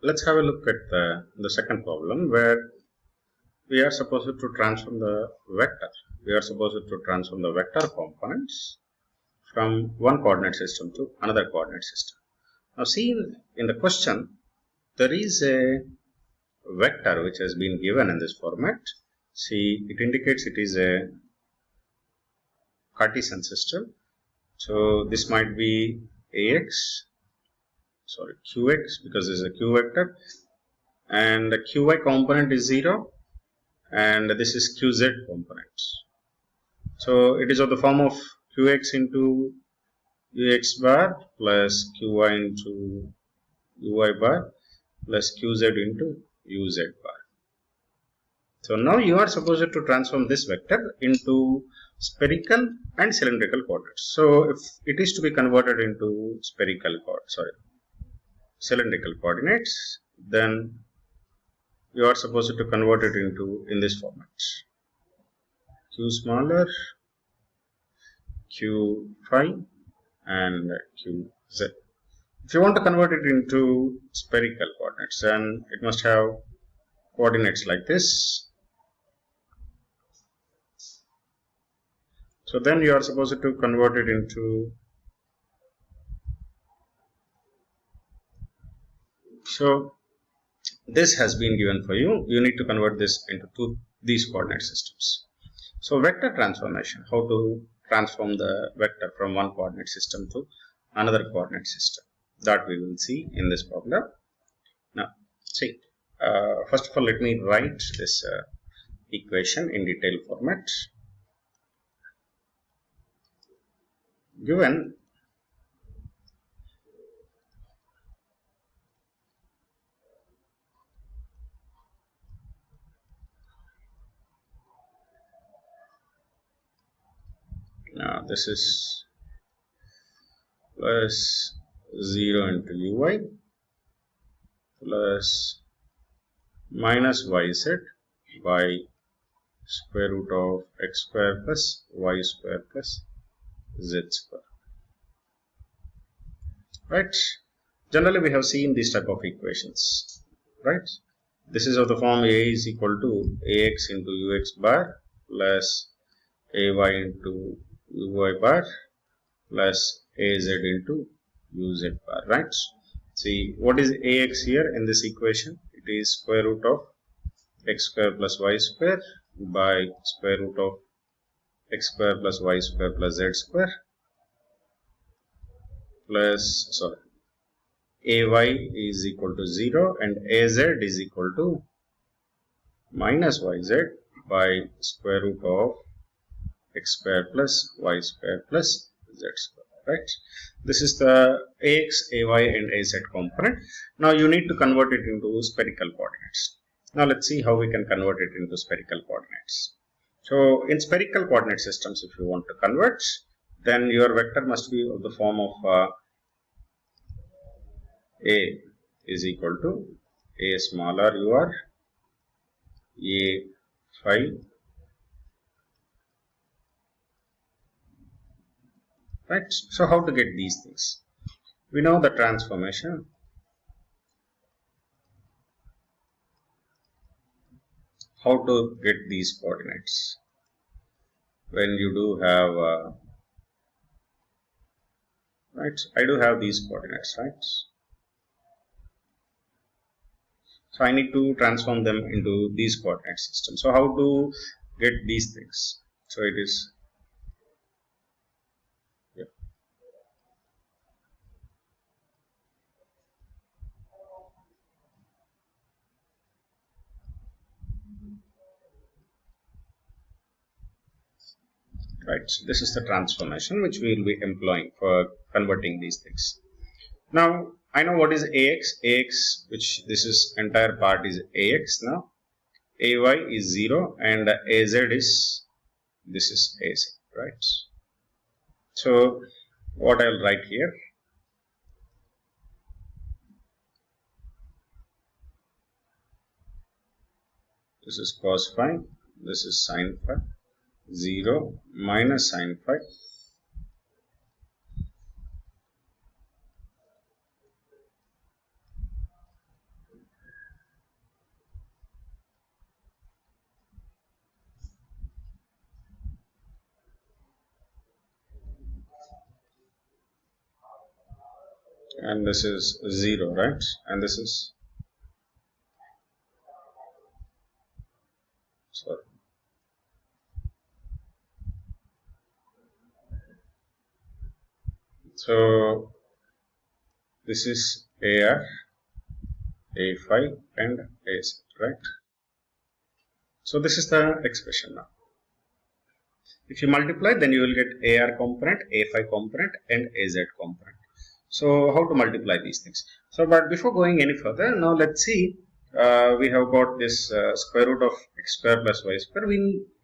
let's have a look at the second problem where we are supposed to transform the vector. We are supposed to transform the vector components from one coordinate system to another coordinate system. Now see in the question, there is a vector which has been given in this format. See, it indicates it is a Cartesian system. So this might be qx, because this is a q vector, and the qy component is 0, and this is qz component. So it is of the form of qx into ux bar plus qy into uy bar plus qz into uz bar. So now you are supposed to transform this vector into spherical and cylindrical coordinates. So if it is to be converted into cylindrical coordinates, then you are supposed to convert it into in this format: q smaller, q phi, and qz. If you want to convert it into spherical coordinates, then it must have coordinates like this. So then you are supposed to convert it into, so this has been given for you. You need to convert this into these coordinate systems. So vector transformation, how to transform the vector from one coordinate system to another coordinate system, that we will see in this problem. Now see, first of all, let me write this equation in detail format. Given now this is plus 0 into uy plus minus yz by square root of x square plus y square plus z square. Right? Generally we have seen this type of equations. Right? This is of the form a is equal to ax into ux bar plus ay into uy bar plus az into uz bar. Right? See, what is ax here in this equation? It is square root of x square plus y square by square root of x square plus y square plus z square plus, ay is equal to 0 and az is equal to minus yz by square root of x square plus y square plus z square. Right? This is the ax, ay and az component. Now you need to convert it into spherical coordinates. Now let's see how we can convert it into spherical coordinates. So in spherical coordinate systems, if you want to convert, then your vector must be of the form of a is equal to a smaller ur, a phi, right? So how to get these things? We know the transformation. How to get these coordinates? When you do have, right? I do have these coordinates, right? So I need to transform them into these coordinate systems. So how to get these things? So it is, yeah. Right. So this is the transformation which we will be employing for converting these things. Now I know what is ax, which this is entire part is ax now. Ay is 0 and az is, this is az, right? So what I will write here, this is cos phi, this is sin phi, 0 minus sin phi, and this is 0, right? And this is, sorry, so this is AR, A5 and AZ, right? So this is the expression now. If you multiply, then you will get AR component, A5 component and AZ component. So how to multiply these things? So but before going any further, now let's see, we have got this square root of x square plus y square.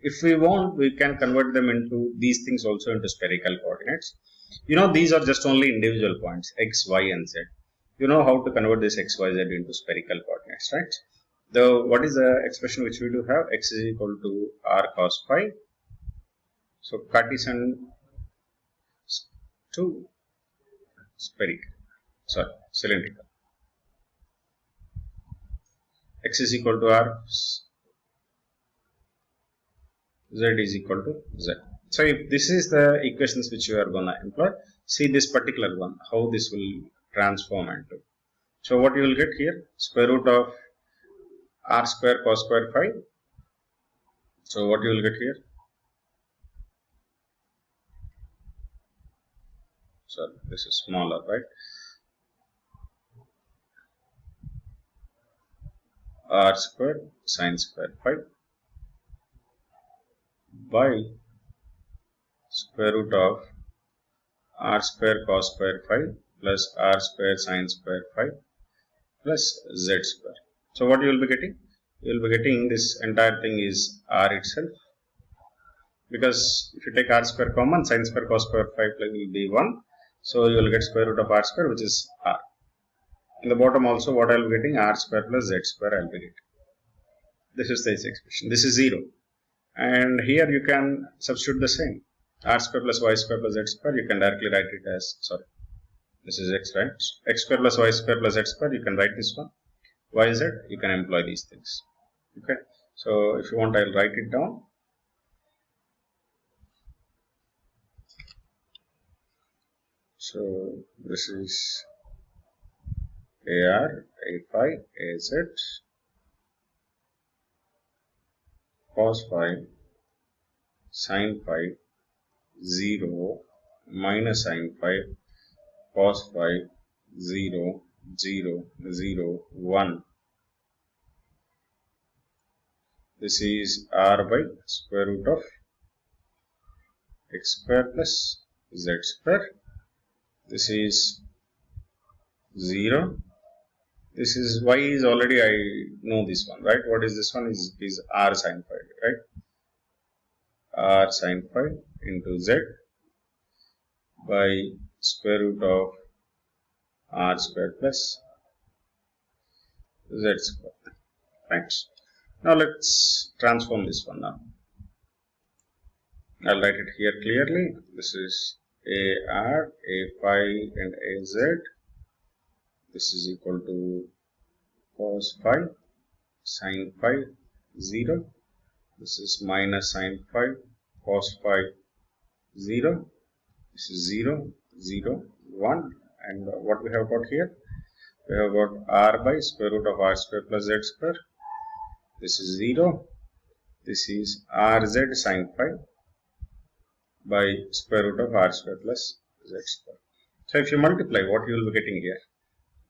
If we want, we can convert them into these things also into spherical coordinates. You know, these are just only individual points, x, y and z. You know how to convert this x, y, z into spherical coordinates, right? What is the expression which we do have? X is equal to r cos phi. So Cartesian to cylindrical. X is equal to r, z is equal to z. So if this is the equations which you are going to employ, see this particular one, how this will transform into. So what you will get here, square root of r square cos square phi. So what you will get here? So this is smaller, right? R square sin square phi by square root of r square cos square phi plus r square sin square phi plus z square. So what you will be getting? You will be getting this entire thing is r itself, because if you take r square common, sin square cos square phi will be 1. So you will get square root of r square, which is r. In the bottom also, what I will be getting? R square plus z square I will be getting. This is this expression. This is 0. And here you can substitute the same. R square plus y square plus z square, you can directly write it as, sorry, this is x, right? X square plus y square plus z square, you can write this one. Y, z, you can employ these things. Okay. So if you want, I will write it down. So this is AR, A5, AZ, cos phi, sin phi, 0, minus sin phi, cos phi, 0, 0, 0, 1. This is r by square root of x square plus z square. This is 0. This is y is already, I know this one, right? What is this one? Is r sin phi, right? R sin phi into z by square root of r square plus z square. Thanks. Now let's transform this one now. I'll write it here clearly. This is AR, A5 and AZ. This is equal to cos phi, sin phi, 0. This is minus sin phi, cos phi, 0. This is 0, 0, 1. And what we have got here? We have got r by square root of r square plus z square. This is 0. This is rz sin phi by square root of r square plus z square. So if you multiply, what you will be getting here?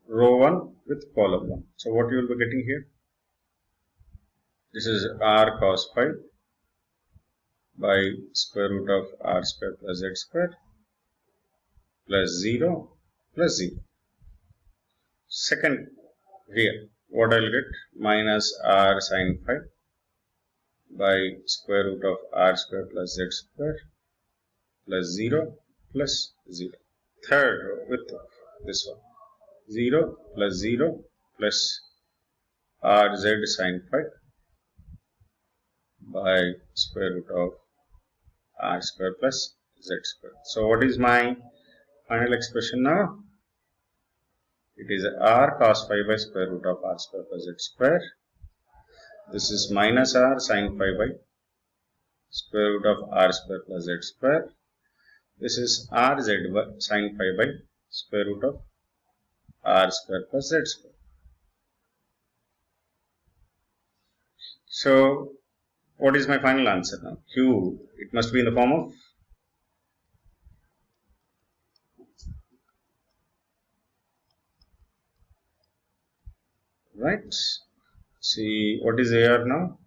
Row 1 with column 1. So what you will be getting here? This is r cos phi by square root of r square plus z square plus 0 plus 0. Second here, what I will get? Minus r sin phi by square root of r square plus z square plus 0 plus 0. Third with this one, 0 plus 0 plus rz sin phi by square root of r square plus z square. So what is my final expression now? It is r cos phi by square root of r square plus z square. This is minus r sin phi by square root of r square plus z square. This is rz sin phi by square root of r square plus z square. So what is my final answer now? Q, it must be in the form of right. See, what is AR now?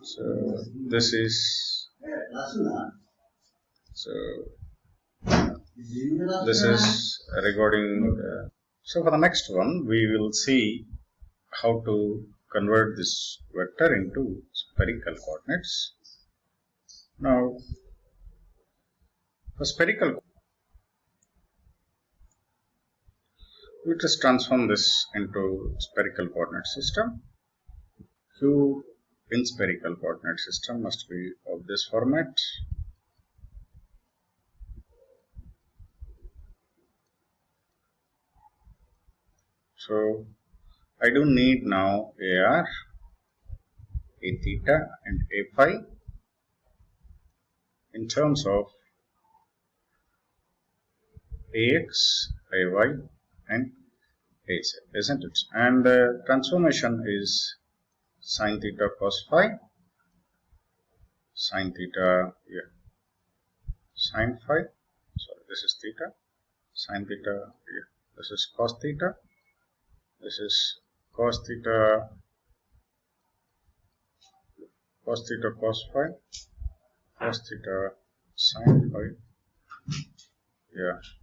So this is regarding. So for the next one, we will see how to convert this vector into spherical coordinates. Now, for spherical, we just transform this into spherical coordinate system. Q in spherical coordinate system must be of this format. So I do need now AR, A theta and A phi in terms of AX, AY and AZ, isn't it? And the transformation is sin theta cos phi, sin theta, sin phi, sorry, this is theta, sin theta, this is cos theta, this is cos theta cos phi, cos theta sin phi,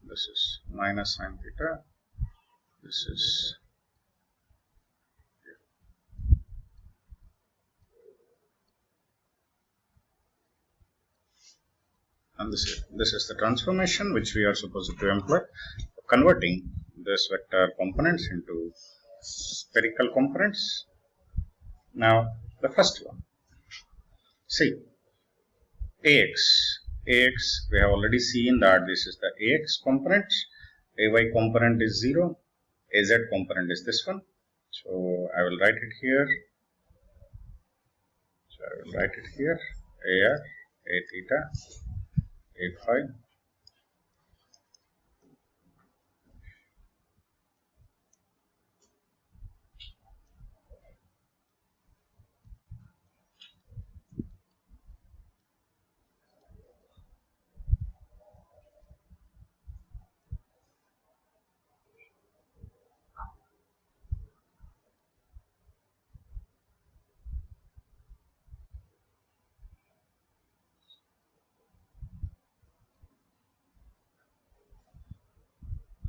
this is minus sin theta, this is and this is the transformation which we are supposed to employ, converting this vector components into spherical components. Now the first one, see AX, we have already seen that this is the AX component, AY component is 0, AZ component is this one. So I will write it here. AR, A theta, A phi,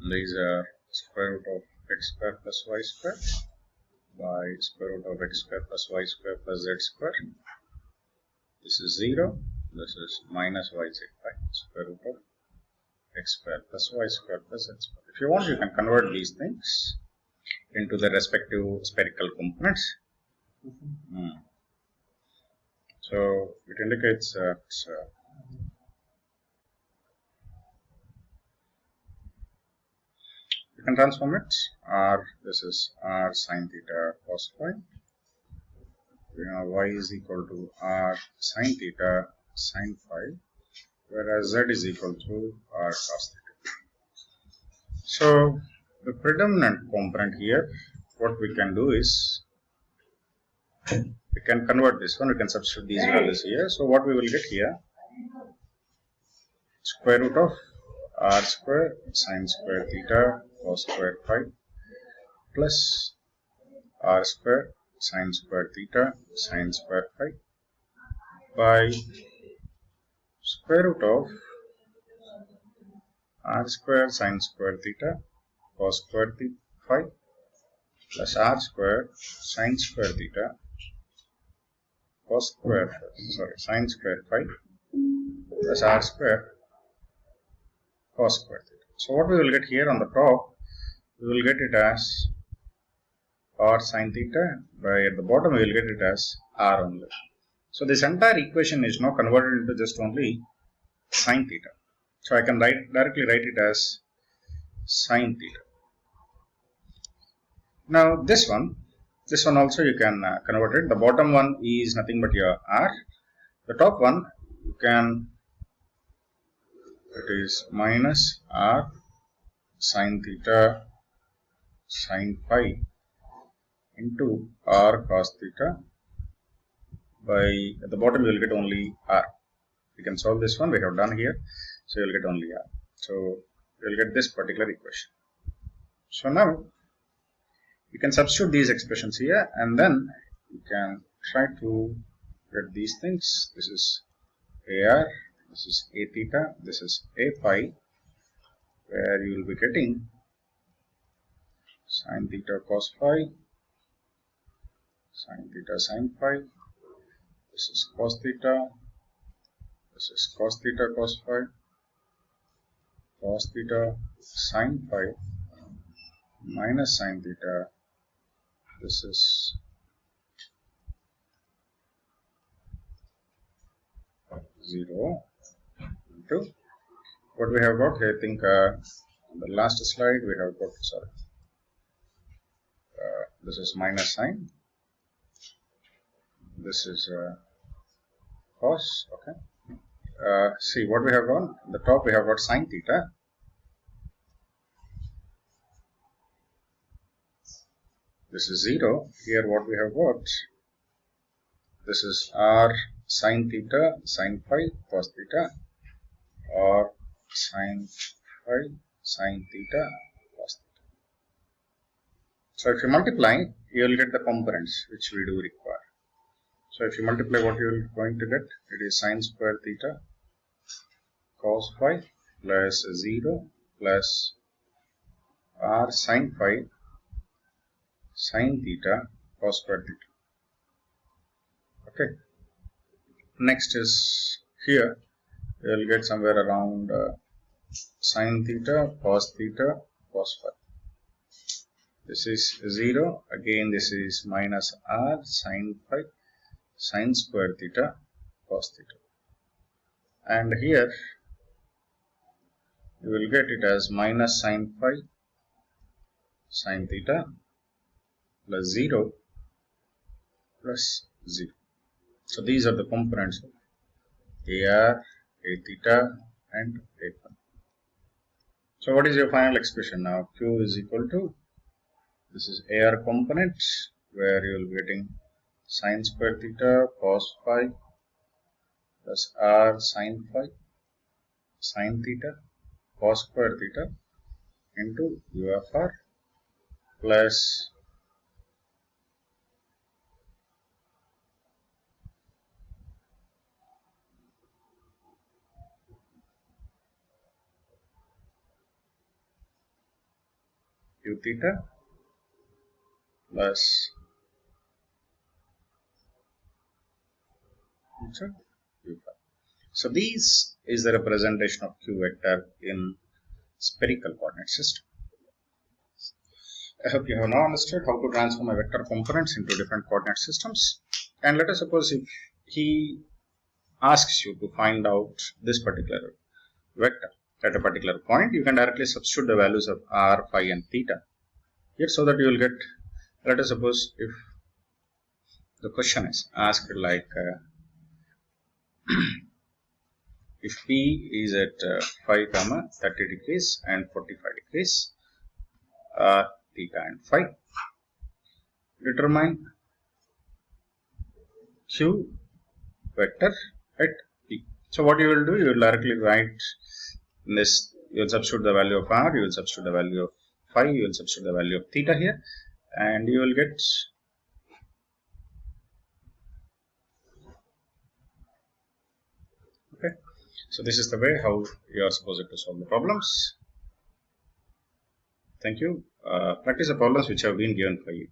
these are square root of x square plus y square by square root of x square plus y square plus z square. This is 0, this is minus yz by square root of x square plus y square plus z square. If you want, you can convert these things into the respective spherical components. So it indicates you can transform it. This is r sin theta cos phi. Y is equal to r sin theta sin phi, whereas z is equal to r cos theta. So the predominant component here, what we can do is we can convert this one, we can substitute these values here. So what we will get here, square root of r square sin square theta cos square phi plus r square sin square theta sin square phi by square root of r square sin square theta cos square phi plus r square sin square theta cos square sin square phi plus r square cos square theta. So what we will get here on the top, we will get it as r sin theta, by at the bottom we will get it as r only. So this entire equation is now converted into just only sine theta. So I can directly write it as sine theta. Now this one also you can convert it. The bottom one is nothing but your r. The top one you can, it is minus r sine theta sine phi into r cos theta by, at the bottom you will get only r. We can solve this one, we have done here, so you will get only r. So you will get this particular equation. So now you can substitute these expressions here, and then you can try to get these things. This is ar, this is a theta, this is a phi, where you will be getting sine theta cos phi, sine theta sine phi, this is cos theta, this is cos theta cos phi, cos theta sine phi, minus sine theta, this is zero into what we have got. I think on the last slide we have got, sorry, this is minus sine, this is cos. Okay, see what we have got. On the top we have got sine theta, this is 0. Here what we have got, this is r sine theta sine phi cos theta, or sine phi sine theta cos theta. So if you multiply, you will get the components which we do require. So if you multiply, what you are going to get, it is sine square theta cos phi plus 0 plus r sine phi sine theta cos square theta. Okay. Next is here, you will get somewhere around sine theta cos theta cos phi. This is 0. Again, this is minus r sine phi sine square theta cos theta. And here you will get it as minus sine phi sine theta plus 0 plus 0. So these are the components of AR, A theta and A phi. So what is your final expression now? Q is equal to, this is AR component, where you will be getting sine square theta cos phi plus r sine phi sine theta cos square theta into U of r plus U theta plus U phi. So these is the representation of Q vector in spherical coordinate system. I hope you have now understood how to transform a vector components into different coordinate systems. And let us suppose if he asks you to find out this particular vector at a particular point, you can directly substitute the values of r, phi and theta here, so that you will get, let us suppose if the question is asked like if P is at 5, 30 degrees and 45 degrees, theta and phi, determine Q vector at P. So what you will do, you will directly write this, you will substitute the value of r, you will substitute the value of phi, you will substitute the value of theta here, and you will get okay. So this is the way how you are supposed to solve the problems. Thank you. Practice the problems which have been given for you.